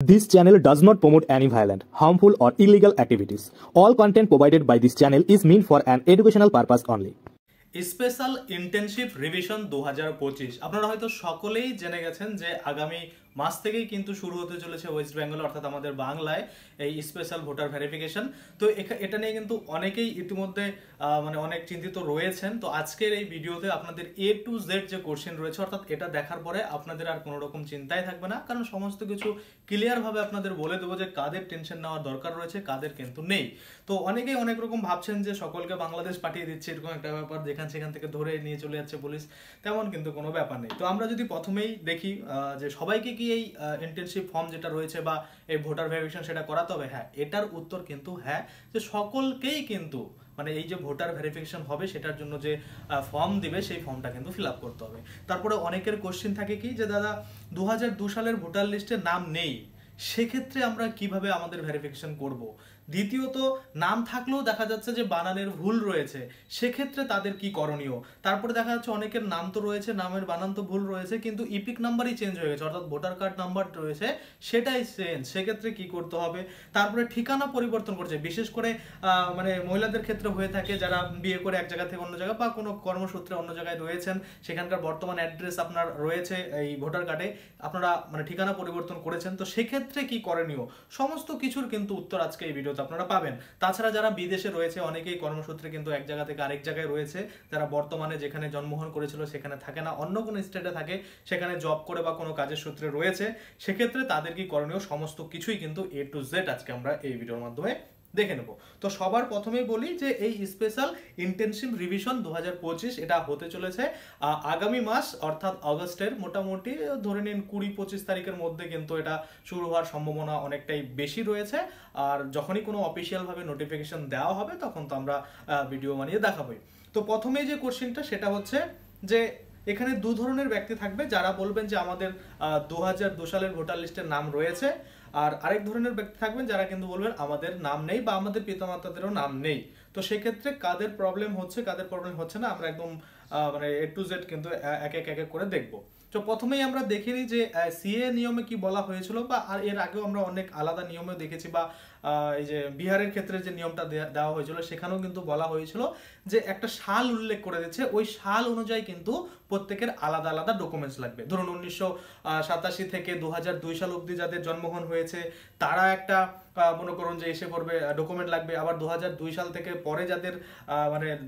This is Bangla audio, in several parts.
This channel does not promote any violent, harmful, or illegal activities. All content provided by this channel is meant for an educational purpose only. Special internship revision 2025 আপনারা হয়তো সকলেই জেনে গেছেন যে আগামী মাস থেকেই কিন্তু শুরু হতে চলেছে ওয়েস্ট বেঙ্গল অর্থাৎ আমাদের বাংলায় এই স্পেশাল ভোটার ভেরিফিকেশন। তো এটা নিয়ে কিন্তু অনেকেই ইতিমধ্যে অনেক চিন্তিত রয়েছেন। তো আজকের এই ভিডিওতে আপনাদের A to Z যে কোশ্চেন রয়েছে অর্থাৎ এটা দেখার পরে আপনাদের আর কোনো রকম চিন্তাই থাকবে না, কারণ সমস্ত কিছু ক্লিয়ার ভাবে আপনাদের বলে দেবো যে কাদের টেনশন নেওয়ার দরকার রয়েছে, কাদের কিন্তু নেই। তো অনেকেই অনেক রকম ভাবছেন যে সকলকে বাংলাদেশ পাঠিয়ে দিচ্ছে, এরকম একটা ব্যাপার, সেখান থেকে ধরে নিয়ে চলে যাচ্ছে পুলিশ, তেমন কিন্তু কোনো ব্যাপার নেই। তো আমরা যদি প্রথমেই দেখি যে সবাইকে কি এই ইন্টার্নশিপ ফর্ম যেটা রয়েছে বা এই ভোটার ভেরিফিকেশন সেটা করাতে হবে, হ্যাঁ, এটার উত্তর কিন্তু হ্যাঁ, যে সকলকেই কিন্তু এই যে ভোটার ভেরিফিকেশন হবে সেটার জন্য যে ফর্ম দিবে সেই ফর্মটা কিন্তু ফিল আপ করতে হবে। তারপরে অনেকের কোশ্চেন থাকে কি যে দাদা 2002 সালের ভোটার লিস্টে নাম নেই, সেক্ষেত্রে আমরা কিভাবে আমাদের ভেরিফিকেশন করব। দ্বিতীয়ত নাম থাকলেও দেখা যাচ্ছে যে বানানের ভুল রয়েছে, সেক্ষেত্রে তাদের কি করণীয়। তারপরে দেখা যাচ্ছে অনেকের নাম তো রয়েছে, নামের বানান তো ভুল রয়েছে, কিন্তু ইপিক নাম্বারই চেঞ্জ হয়ে গেছে, অর্থাৎ ভোটার কার্ড নাম্বার রয়েছে সেটাই চেঞ্জ, সেক্ষেত্রে কি করতে হবে। তারপরে ঠিকানা পরিবর্তন করছে, বিশেষ করে মহিলাদের ক্ষেত্রে হয়ে থাকে, যারা বিয়ে করে এক জায়গা থেকে অন্য জায়গা বা কোনো কর্মসূত্রে অন্য জায়গায় রয়েছেন, সেখানকার বর্তমান অ্যাড্রেস আপনার রয়েছে এই ভোটার কার্ডে, আপনারা ঠিকানা পরিবর্তন করেছেন, তো সেক্ষেত্রে কি করণীয়, সমস্ত কিছুর কিন্তু উত্তর আজকে এই ভিডিওতে আপনারা পাবেন। তাছাড়া যারা বিদেশে রয়েছে, অনেকেই কর্মসূত্রে কিন্তু এক জায়গা থেকে আরেক জায়গায় রয়েছে, যারা বর্তমানে যেখানে জন্মগ্রহণ করেছিল সেখানে থাকে না, অন্য কোনো স্টেটে থাকে, সেখানে জব করে বা কোনো কাজের সূত্রে রয়েছে, সেক্ষেত্রে তাদের কি করণীয়, সমস্ত কিছুই কিন্তু A to Z আজকে আমরা এই ভিডিওর মাধ্যমে দেখে নেব। তো সবার প্রথমেই বলি যে এই স্পেশাল ইন্টার্নশিপ রিভিশন 2025 এটা হতে চলেছে আগামী মাস অর্থাৎ আগস্টের মোটামুটি ধরে নিন 20-25 তারিখের মধ্যে কিন্তু এটা শুরু হওয়ার সম্ভাবনা অনেকটাই বেশি রয়েছে। আর যখনই কোনো অফিসিয়াল ভাবে নোটিফিকেশন দেওয়া হবে তখন তো আমরা ভিডিও বানিয়ে দেখাবোই। তো প্রথমেই যে কোশ্চেনটা সেটা হচ্ছে যে এখানে দু ধরনের ব্যক্তি থাকবে, যারা বলবেন যে আমাদের 2002 সালের ভোটার লিস্টের নাম রয়েছে, আর আরেক ধরনের ব্যক্তি থাকবেন যারা কিন্তু বলবেন আমাদের নাম নেই বা আমাদের পিতামাতাদেরও নাম নেই। তো সেক্ষেত্রে কাদের প্রবলেম হচ্ছে কাদের প্রবলেম হচ্ছে না আমরা একদম A to Z কিন্তু এক এক করে দেখবো। তো প্রথমেই আমরা দেখে নিই যে সিএ নিয়মে কি বলা হয়েছিল, বা আর এর আগেও আমরা অনেক আলাদা নিয়মে দেখেছি, বা এই যে বিহারের ক্ষেত্রে যে নিয়মটা দেওয়া হয়েছিল সেখানেও কিন্তু বলা হয়েছিল যে একটা সাল উল্লেখ করে দিচ্ছে, ওই সাল অনুযায়ী কিন্তু প্রত্যেকের আলাদা আলাদা ডকুমেন্টস লাগবে। ধরুন 1987 থেকে 2002 সাল অবধি যাদের জন্মগ্রহণ হয়েছে তারা একটা মনে করুন যে এসে পড়বে ডকুমেন্ট লাগবে, আবার 2002 সাল থেকে পরে যাদের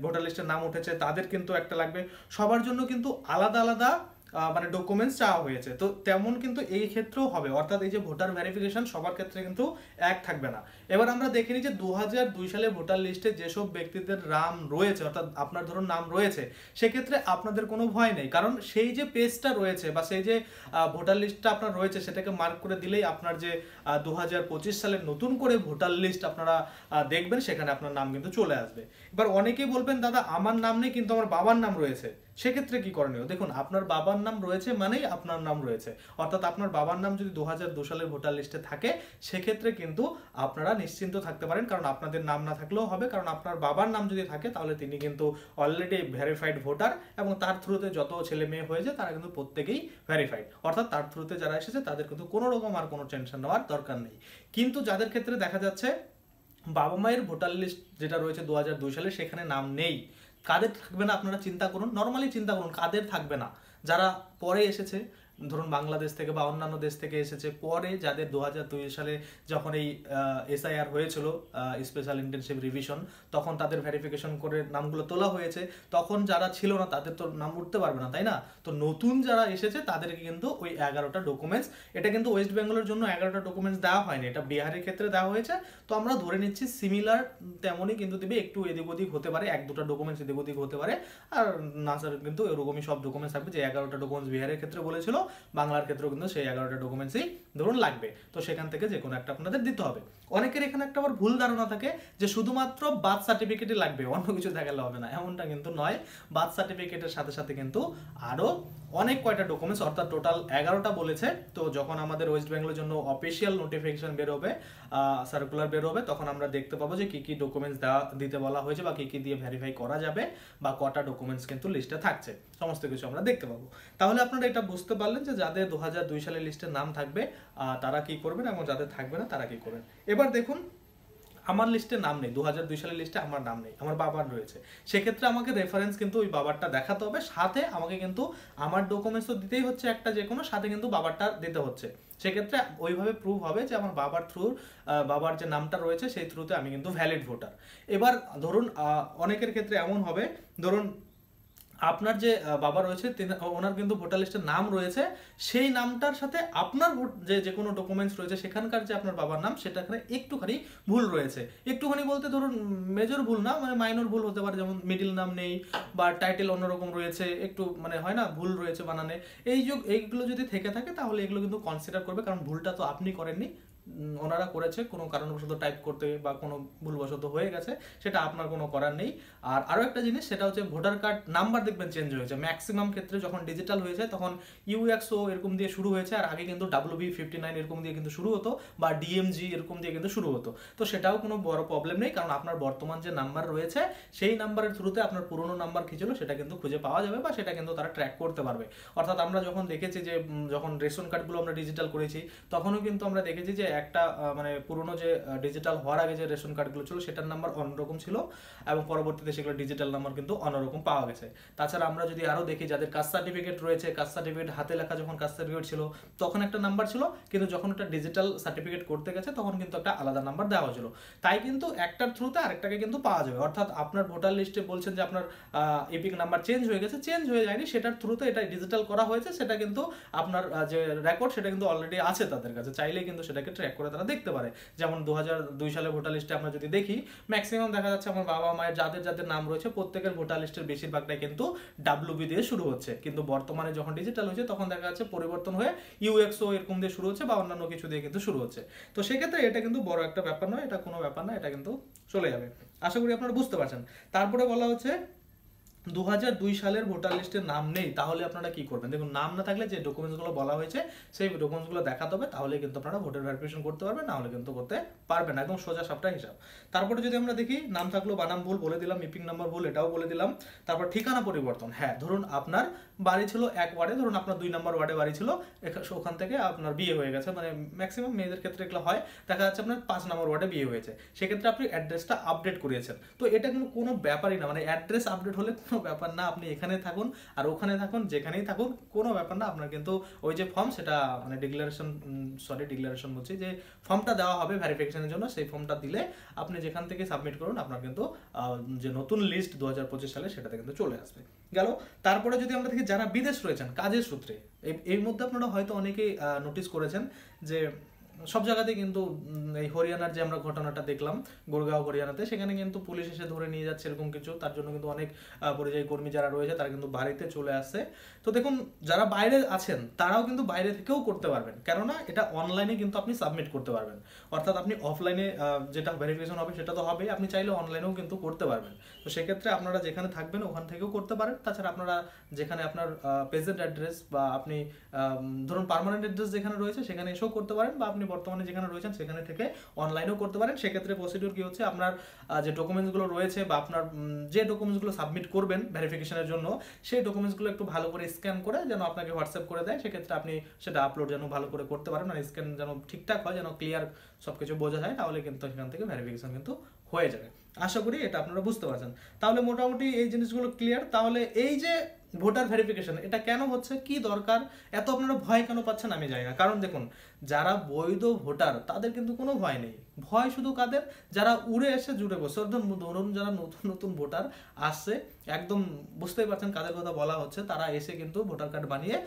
ভোটার লিস্টের নাম উঠেছে তাদের কিন্তু একটা লাগবে। সবার জন্য কিন্তু আলাদা আলাদা ডকুমেন্টস চাওয়া হয়েছে। তো তেমন কিন্তু এই ক্ষেত্রেও হবে, অর্থাৎ এই যে ভোটার ভেরিফিকেশন সবার ক্ষেত্রে কিন্তু এক থাকবে না। এবার আমরা দেখে নিই যে 2002 সালে ভোটার লিস্টে যেসব ব্যক্তিদের নাম রয়েছে, অর্থাৎ আপনার ধরুন নাম রয়েছে, সেক্ষেত্রে আপনাদের কোনো ভয় নেই, কারণ সেই যে পেজটা রয়েছে বা সেই যে ভোটার লিস্টটা আপনার রয়েছে সেটাকে মার্ক করে দিলেই আপনার যে 2025 সালের নতুন করে ভোটার লিস্ট আপনারা দেখবেন, সেখানে আপনার নাম কিন্তু চলে আসবে। এবার অনেকেই বলবেন দাদা আমার নাম নেই কিন্তু আমার বাবার নাম রয়েছে, সেক্ষেত্রে কি করণীয়। দেখুন, আপনার বাবার নাম রয়েছে মানেই আপনার নাম রয়েছে, অর্থাৎ আপনার বাবার নাম যদি 2002 সালের ভোটার লিস্টে থাকে সেক্ষেত্রে কিন্তু আপনারা নিশ্চিন্ত থাকতে পারেন, কারণ আপনাদের নাম না থাকলেও হবে, কারণ আপনার বাবার নাম যদি থাকে তাহলে তিনি কিন্তু অলরেডি ভেরিফাইড ভোটার, এবং তার থ্রুতে যত ছেলে মেয়ে হয়েছে তারা কিন্তু প্রত্যেকেই ভেরিফাইড, অর্থাৎ তার থ্রুতে যারা এসেছে তাদের কিন্তু কোনো রকম আর কোনো টেনশন নেওয়ার দরকার নেই। কিন্তু যাদের ক্ষেত্রে দেখা যাচ্ছে বাবা মায়ের ভোটার লিস্ট যেটা রয়েছে 2002 সালে সেখানে নাম নেই, কাদের থাকবে না আপনারা চিন্তা করুন, নর্মালি চিন্তা করুন কাদের থাকবে না। যারা পরে এসেছে, ধরুন বাংলাদেশ থেকে বা অন্যান্য দেশ থেকে এসেছে পরে, যাদের 2002 সালে যখন এই SIR হয়েছিল স্পেশাল ইন্টার্নশিপ রিভিশন, তখন তাদের ভেরিফিকেশন করে নামগুলো তোলা হয়েছে, তখন যারা ছিল না তাদের তো নাম উঠতে পারবে না, তাই না। তো নতুন যারা এসেছে তাদেরকে কিন্তু ওই 11টা ডকুমেন্টস, এটা কিন্তু ওয়েস্ট বেঙ্গলের জন্য 11টা ডকুমেন্টস দেওয়া হয়নি, এটা বিহারের ক্ষেত্রে দেওয়া হয়েছে। তো আমরা ধরে নিচ্ছি সিমিলার তেমনই কিন্তু দেবে, একটু এদিক ওদিক হতে পারে, 1-2টা ডকুমেন্টস এদিক ওদিক হতে পারে, আর না স্যার কিন্তু এরকমই সব ডকুমেন্টস থাকবে, যে 11টা ডকুমেন্টস বিহারের ক্ষেত্রে বলেছিল বাংলার ক্ষেত্রেও কিন্তু সেই 11টা ডকুমেন্টসই ধরুন লাগবে। তো সেখান থেকে যে কোনো একটা আপনাদের দিতে হবে। অনেকের এখানে একটা আবার ভুল ধারণা থাকে যে শুধুমাত্র বার্থ সার্টিফিকেটই লাগবে, অন্য কিছু দেখালে হবে না, এমনটা কিন্তু নয়। বার্থ সার্টিফিকেটের সাথে সাথে কিন্তু আরো অনেক কয়টা ডকুমেন্টস, অর্থাৎ টোটাল 11টা বলেছে। তো যখন আমাদের ওয়েস্ট বেঙ্গলের জন্য অফিসিয়াল নোটিফিকেশন বের হবে, সার্কুলার বের হবে, তখন আমরা দেখতে পাবো যে কি কি ডকুমেন্টস দিতে বলা হয়েছে বা কি কি দিয়ে ভেরিফাই করা যাবে, বা কটা ডকুমেন্টস কিন্তু লিস্টে থাকছে, সমস্ত কিছু আমরা দেখতে পাবো। তাহলে আপনারা এটা বুঝতে পারলেন বলবেন যে যাদের 2002 সালের লিস্টের নাম থাকবে তারা কি করবেন এবং যাদের থাকবে না তারা কি করবেন। এবার দেখুন আমার লিস্টে নাম নেই, 2002 সালের লিস্টে আমার নাম নেই, আমার বাবার রয়েছে, সেক্ষেত্রে আমাকে রেফারেন্স কিন্তু ওই বাবারটা দেখাতে হবে, সাথে আমাকে কিন্তু আমার ডকুমেন্টসও দিতেই হচ্ছে একটা যে কোনো, সাথে কিন্তু বাবারটা দিতে হচ্ছে। সেক্ষেত্রে ওইভাবে প্রুভ হবে যে আমার বাবার বাবার যে নামটা রয়েছে সেই থ্রুতে আমি কিন্তু ভ্যালিড ভোটার। এবার ধরুন অনেকের ক্ষেত্রে এমন হবে, ধরুন আপনার যে বাবা রয়েছে ওনার কিন্তু ভোটার লিস্টের নাম রয়েছে, সেই নামটার সাথে আপনার যে কোনো ডকুমেন্টস রয়েছে সেখানকার যে আপনার বাবার নাম সেটাখানে একটুখানি ভুল রয়েছে। একটুখানি বলতে ধরুন মেজর ভুল না, মানে মাইনর ভুল হতে পারে, যেমন মিডিল নাম নেই বা টাইটেল অন্যরকম রয়েছে, একটু মানে হয় না ভুল রয়েছে বানানে, এইগুলো যদি থেকে থাকে তাহলে এগুলো কিন্তু কনসিডার করবে, কারণ ভুলটা তো আপনি করেননি, ওনারা করেছে কোনো কারণবশত টাইপ করতে বা কোনো ভুলবশত হয়ে গেছে, সেটা আপনার কোনো করার নেই। আর আরও একটা জিনিস সেটা হচ্ছে ভোটার কার্ড নাম্বার দেখবেন চেঞ্জ হয়েছে, ম্যাক্সিমাম ক্ষেত্রে যখন ডিজিটাল হয়েছে তখন UXO এরকম দিয়ে শুরু হয়েছে, আর আগে কিন্তু WB59 এরকম দিয়ে কিন্তু শুরু হতো বা DMG এরকম দিয়ে কিন্তু শুরু হতো। তো সেটাও কোনো বড় প্রবলেম নেই, কারণ আপনার বর্তমান যে নাম্বার রয়েছে সেই নাম্বারের থ্রুতে আপনার পুরনো নাম্বার কি ছিল সেটা কিন্তু খুঁজে পাওয়া যাবে বা সেটা কিন্তু তারা ট্র্যাক করতে পারবে। অর্থাৎ আমরা যখন দেখেছি যে যখন রেশন কার্ডগুলো আমরা ডিজিটাল করেছি তখনও কিন্তু আমরা দেখেছি যে একটা মানে পুরনো যে ডিজিটাল হওয়ার আগে যে রেশন কার্ডগুলো ছিল সেটার নাম্বার অন্যরকম ছিল এবং পরবর্তীতে সেগুলো ডিজিটাল নাম্বার কিন্তু অন্যরকম পাওয়া গেছে। তাছাড়া আমরা যদি আরও দেখি যাদের কাস্ট সার্টিফিকেট রয়েছে, কাস্ট সার্টিফিকেট হাতে লেখা যখন কাস্ট সার্টিফিকেট ছিল তখন একটা নাম্বার ছিল, কিন্তু যখন একটা ডিজিটাল সার্টিফিকেট করতে গেছে তখন কিন্তু একটা আলাদা নাম্বার দেওয়া হয়েছিল। তাই কিন্তু একটার থ্রুতে আরেকটাকে কিন্তু পাওয়া যাবে। অর্থাৎ আপনার ভোটার লিস্টে বলছেন যে আপনার এপিক নাম্বার চেঞ্জ হয়ে গেছে, চেঞ্জ হয়ে যায়নি, সেটার থ্রুতে এটা ডিজিটাল করা হয়েছে, সেটা কিন্তু আপনার যে রেকর্ড সেটা কিন্তু অলরেডি আছে তাদের কাছে, চাইলেই কিন্তু সেটাকে ট্র্যাক করে তারা দেখতে পারে। যেমন 2002 সালের ভোটার লিস্টে আমরা যদি দেখি ম্যাক্সিমাম দেখা যাচ্ছে আমার বাবা মায়ের যাদের নাম রয়েছে প্রত্যেকের ভোটার লিস্টের বেশিরভাগটাই কিন্তু WB দিয়ে শুরু হচ্ছে, কিন্তু বর্তমানে যখন ডিজিটাল হয়েছে তখন দেখা যাচ্ছে পরিবর্তন হয়ে UXO এরকম দিয়ে শুরু হচ্ছে বা অন্যান্য কিছু দিয়ে কিন্তু শুরু হচ্ছে। তো সেক্ষেত্রে এটা কিন্তু বড় একটা ব্যাপার নয়, এটা কোনো ব্যাপার না, এটা কিন্তু চলে যাবে। আশা করি আপনারা বুঝতে পারছেন। তারপরে বলা হচ্ছে 2002 সালের ভোটার লিস্টের নাম নেই, তাহলে আপনারা কি করবেন? দেখুন নাম না থাকলে যে ডকুমেন্টসগুলো বলা হয়েছে সেই ডকুমেন্টসগুলো দেখাতে হবে, তাহলে কিন্তু আপনারা ভোটার ভেরিফিকেশন করতে পারবেন, না হলে কিন্তু করতে পারবেন না, একদম সোজা সাপটা হিসাব। তারপরে যদি আমরা দেখি নাম থাকলো বানাম ভুল বলে দিলাম, মিপিং নাম্বার ভুল এটাও বলে দিলাম। তারপর ঠিকানা পরিবর্তন, হ্যাঁ ধরুন আপনার বাড়ি ছিল এক ওয়ার্ডে, ধরুন আপনার 2 নম্বর ওয়ার্ডে বাড়ি ছিল, ওখান থেকে আপনার বিয়ে হয়ে গেছে, মানে ম্যাক্সিমাম মেয়েদের ক্ষেত্রে এগুলো হয়, দেখা যাচ্ছে আপনার 5 নম্বর ওয়ার্ডে বিয়ে হয়েছে, সেক্ষেত্রে আপনি অ্যাড্রেসটা আপডেট করিয়েছেন। তো এটা কিন্তু কোনো ব্যাপারই না, মানে অ্যাড্রেস আপডেট হলে কোনো ব্যাপার না, আপনি এখানে থাকুন আর ওখানে থাকুন যেখানেই থাকুন কোনো ব্যাপার না, আপনার কিন্তু ওই যে ফর্ম সেটা মানে ডিক্লারেশন বলছি, যে ফর্মটা দেওয়া হবে ভেরিফিকেশনের জন্য, সেই ফর্মটা দিলে আপনি যেখান থেকে সাবমিট করুন আপনার কিন্তু যে নতুন লিস্ট 2025 সালে সেটাতে কিন্তু চলে আসবে। গেল। তারপরে যদি আমরা দেখি যারা বিদেশ রয়েছেন কাজের সূত্রে, এর মধ্যে আপনারা হয়তো অনেকেই নোটিস করেছেন যে সব জায়গাতেই কিন্তু এই হরিয়ানার যে আমরা ঘটনাটা দেখলাম গুরগাঁও হরিয়ানাতে, সেখানে কিন্তু পুলিশ এসে ধরে নিয়ে যাচ্ছে এরকম কিছু, তার জন্য কিন্তু অনেক পরিযায়ী কর্মী যারা রয়েছে তারা কিন্তু বাড়িতে চলে আসছে। তো দেখুন যারা বাইরে আছেন তারাও কিন্তু বাইরে থেকেও করতে পারবেন, কেননা এটা অনলাইনে কিন্তু আপনি সাবমিট করতে পারবেন। অর্থাৎ আপনি অফলাইনে যেটা ভেরিফিকেশন হবে সেটা তো হবেই, আপনি চাইলে অনলাইনেও কিন্তু করতে পারবেন। তো সেক্ষেত্রে আপনারা যেখানে থাকবেন ওখান থেকেও করতে পারেন। তাছাড়া আপনারা যেখানে আপনার প্রেজেন্ট অ্যাড্রেস বা আপনি ধরুন পার্মানেন্ট অ্যাড্রেস যেখানে রয়েছে সেখানে এসেও করতে পারেন, বা আপনি বর্তমানে যেখানে রয়েছেন সেখানে থেকে অনলাইনেও করতে পারেন। সেক্ষেত্রে প্রসিডিউর কি হচ্ছে, আপনার যে ডকুমেন্টসগুলো রয়েছে বা আপনার যে ডকুমেন্টসগুলো সাবমিট করবেন ভেরিফিকেশনের জন্য সেই ডকুমেন্টসগুলো একটু ভালো করে স্ক্যান করে যেন আপনাকে হোয়াটসঅ্যাপ করে দেয়, সেক্ষেত্রে আপনি সেটা আপলোড যেন ভালো করে করতে পারেন, মানে স্ক্যান যেন ঠিকঠাক হয়, যেন ক্লিয়ার সব কিছু বোঝা যায়, তাহলে কিন্তু সেখান থেকে ভেরিফিকেশন কিন্তু হয়ে যাবে। আশা করি এটা আপনারা বুঝতে পারছেন। তাহলে মোটামুটি এই জিনিসগুলো ক্লিয়ার। তাহলে এই যে ভোটার ভেরিফিকেশন এটা কেন হচ্ছে, কি দরকার, এত আপনারা ভয় কেন পাচ্ছেন আমি জানি না। কারণ দেখুন যারা বৈধ ভোটার তাদের কিন্তু কোনো ভয় নেই, ভয় শুধু কাদের, যারা উড়ে এসে জুড়ে বসে, ধরুন যারা নতুন নতুন ভোটার আসছে, একদম বুঝতেই পারছেন কাদের কথা বলা হচ্ছে, তারা এসে কিন্তু ভোটার কার্ড বানিয়ে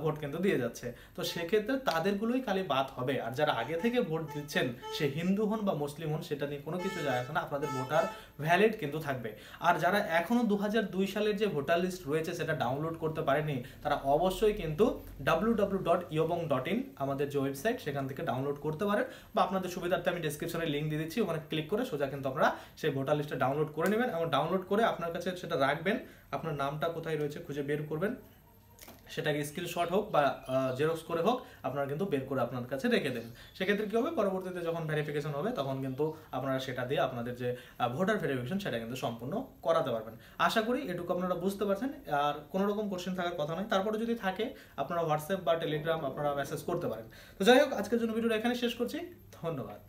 ভোট কিন্তু দিয়ে যাচ্ছে। তো সেক্ষেত্রে তাদেরগুলোই খালি বাদ হবে, আর যারা আগে থেকে ভোট দিচ্ছেন সে হিন্দু হন বা মুসলিম হন সেটা নিয়ে কোনো কিছু যায় আসে না, আপনাদের ভোটার ভ্যালিড কিন্তু থাকবে। আর যারা এখনো 2002 সালের যে ভোটার লিস্ট রয়েছে সেটা ডাউনলোড করতে পারেনি তারা অবশ্যই কিন্তু www.iobong.in আমাদের যে ওয়েবসাইট সেখান থেকে ডাউনলোড করতে পারেন, বা আপনাদের সুবিধার্থে আমি ডেসক্রিপশনে লিঙ্ক দিয়ে দিচ্ছি, ওখানে ক্লিক করে সোজা কিন্তু আপনারা সেই ভোটার লিস্টটা ডাউনলোড করে নেবেন এবং ডাউনলোড করে আপনার কাছে সেটা রাখবেন, আপনার নামটা কোথায় রয়েছে খুঁজে বের করবেন, সেটাকে স্ক্রিনশট হোক বা জেরক্স করে হোক আপনারা কিন্তু বের করে আপনার কাছে রেখে দেবেন। সেক্ষেত্রে কী হবে, পরবর্তীতে যখন ভেরিফিকেশন হবে তখন কিন্তু আপনারা সেটা দিয়ে আপনাদের যে ভোটার ভেরিফিকেশন সেটা কিন্তু সম্পূর্ণ করাতে পারবেন। আশা করি এটুকু আপনারা বুঝতে পারছেন। আর কোনো রকম কোশ্চেন থাকার কথা নয়, তারপরে যদি থাকে আপনারা হোয়াটসঅ্যাপ বা টেলিগ্রাম আপনারা মেসেজ করতে পারেন। তো যাই হোক, আজকের জন্য ভিডিওটা এখানে শেষ করছি। ধন্যবাদ।